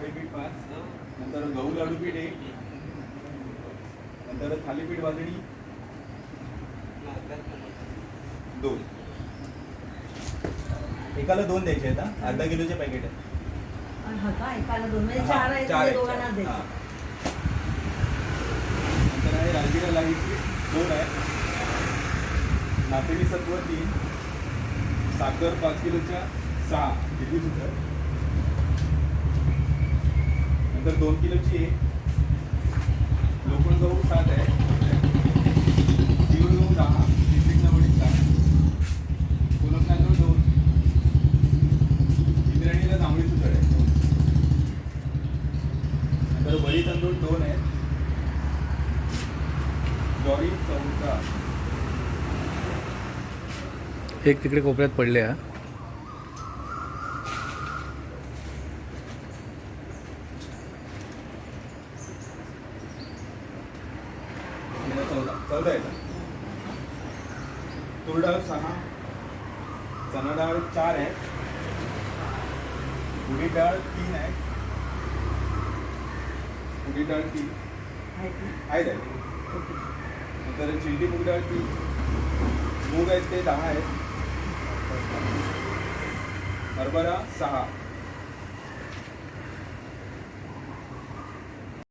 पोळी पीठ 5, नंतर गहू लाडू पीठ 1, नंतर थालीपीठ भाजणी 2. एकाला 2 द्यायचे आहेत हा, अर्धा किलोचे पॅकेट आहे. एकाला 2 म्हणजे 4 आहे, दोघांना द्यायचे. नंतर आहे राजगिरा लाईट 2 आहे, नाचणी सत्व 3, साखर 5 किलोच्या 6 किती सुद्धा, नंतर 2 किलोची 1, लोखंड गहू 7 आहे, तीळ गहू 10, तिसरी नवडी 7, कोलम तांदूळ 2, इंद्रायणीला जांभळी सुद्धा आहे 2, नंतर वडी तांदूळ 2 आहे, ज्वारी 14. एक तिकडे कोपऱ्यात पडले हा. चौदा आहे. तूर डाळ 6, चना डाळ 4 आहे, उडीद डाळ 3 आहे, उडीद डाळ 3 आहे, नंतर चिंडी मूग डाळ 3, मूग आहेत ते 10 आहेत, हरभरा 6,